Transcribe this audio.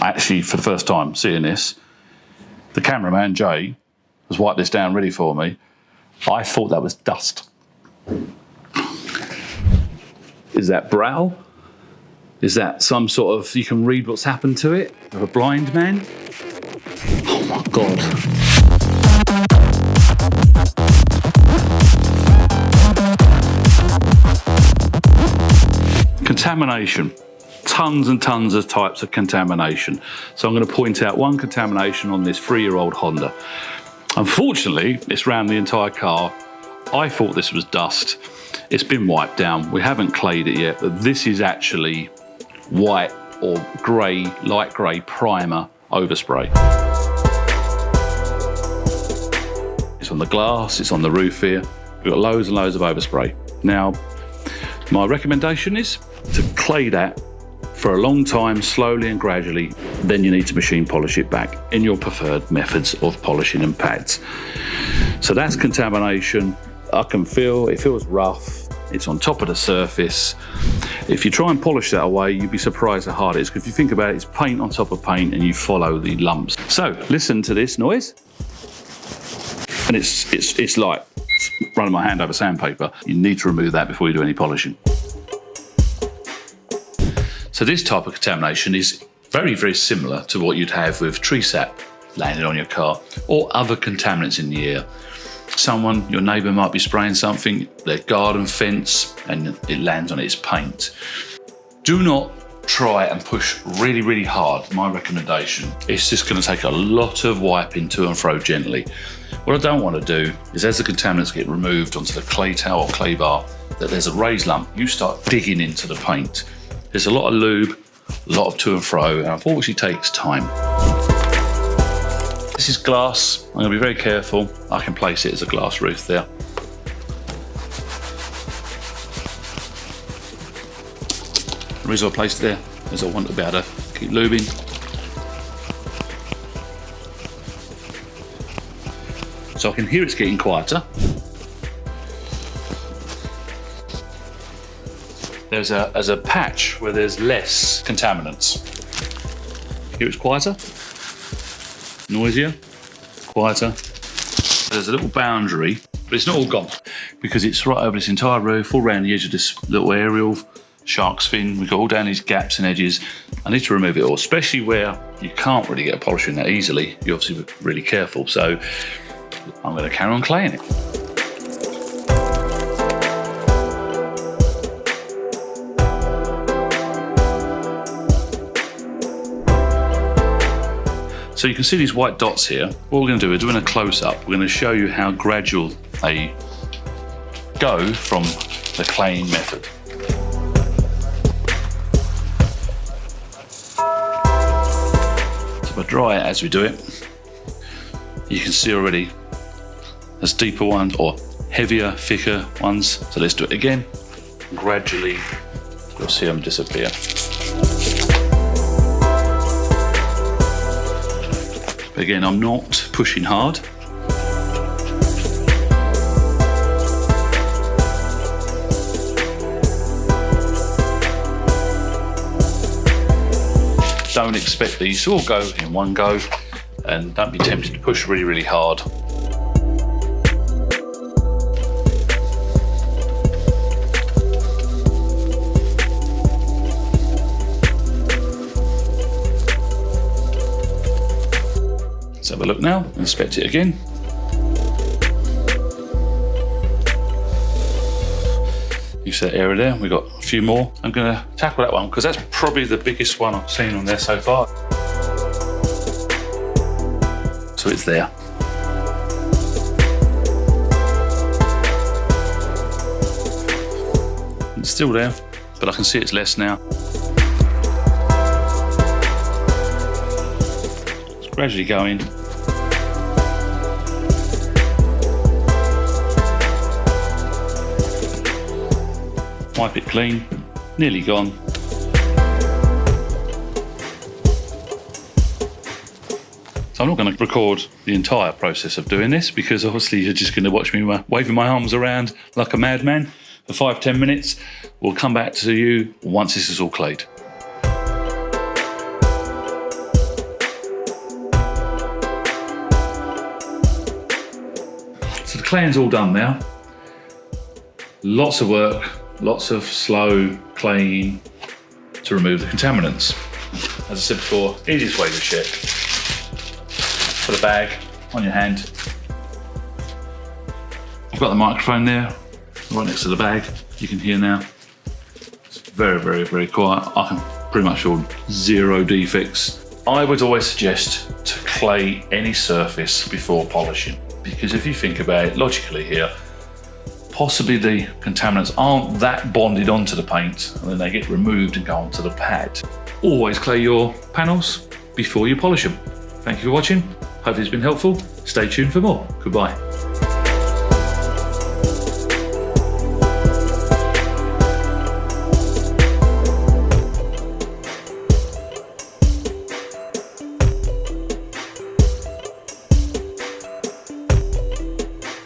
actually, for the first time seeing this, the cameraman, Jay, has wiped this down ready for me. I thought that was dust. Is that brow? Is that some sort of, you can read what's happened to it, of a blind man? Oh my God. Contamination. Tons and tons of types of contamination. So I'm going to point out one contamination on this 3-year-old Honda. Unfortunately, it's around the entire car. I thought this was dust. It's been wiped down. We haven't clayed it yet, but this is actually white or grey, light grey primer overspray. It's on the glass, it's on the roof here. We've got loads and loads of overspray. Now, my recommendation is to clay that for a long time, slowly and gradually. Then you need to machine polish it back in your preferred methods of polishing and pads. So that's contamination. I can feel, it feels rough. It's on top of the surface. If you try and polish that away, you'd be surprised how hard it is. Because if you think about it, it's paint on top of paint and you follow the lumps. So listen to this noise. And it's like running my hand over sandpaper. You need to remove that before you do any polishing. So this type of contamination is very, very similar to what you'd have with tree sap landing on your car or other contaminants in the air. Someone, your neighbour might be spraying something, their garden fence, and it lands on its paint. Do not try and push really, really hard. My recommendation, it's just going to take a lot of wiping to and fro gently. What I don't want to do is, as the contaminants get removed onto the clay towel or clay bar, that there's a raised lump, you start digging into the paint. There's a lot of lube, a lot of to and fro, and unfortunately takes time. This is glass. I'm going to be very careful. I can place it as a glass roof there. The reason I placed it there is I want to be able to keep lubing. So I can hear it's getting quieter. There's a patch where there's less contaminants. Here it's quieter. Noisier, quieter. There's a little boundary, but it's not all gone because it's right over this entire roof, all around the edge of this little aerial shark's fin. We've got all down these gaps and edges. I need to remove it all, especially where you can't really get a polish in that easily. You're obviously really careful. So I'm going to carry on claying it. So you can see these white dots here. What we're going to do is doing a close-up. We're going to show you how gradual they go from the claying method. So if I dry it as we do it, you can see already there's deeper ones or heavier, thicker ones. So let's do it again. Gradually, you'll see them disappear. Again, I'm not pushing hard. Don't expect these to all go in one go, and don't be tempted to push really, really hard. Let's have a look now, inspect it again. You see that area there, we've got a few more. I'm gonna tackle that one because that's probably the biggest one I've seen on there so far. So it's there. It's still there, but I can see it's less now. It's gradually going. Wipe it clean, nearly gone. So I'm not going to record the entire process of doing this because obviously you're just going to watch me waving my arms around like a madman for 5-10 minutes. We'll come back to you once this is all clayed. claying's all done now. Lots of work, lots of slow claying to remove the contaminants. As I said before, easiest way to check. Put a bag on your hand. I've got the microphone there, right next to the bag. You can hear now. It's very, very, very quiet. I can pretty much hold 0 defects. I would always suggest to clay any surface before polishing, because if you think about it logically here, possibly the contaminants aren't that bonded onto the paint and then they get removed and go onto the pad. Always clay your panels before you polish them. Thank you for watching. Hope it's been helpful. Stay tuned for more. Goodbye.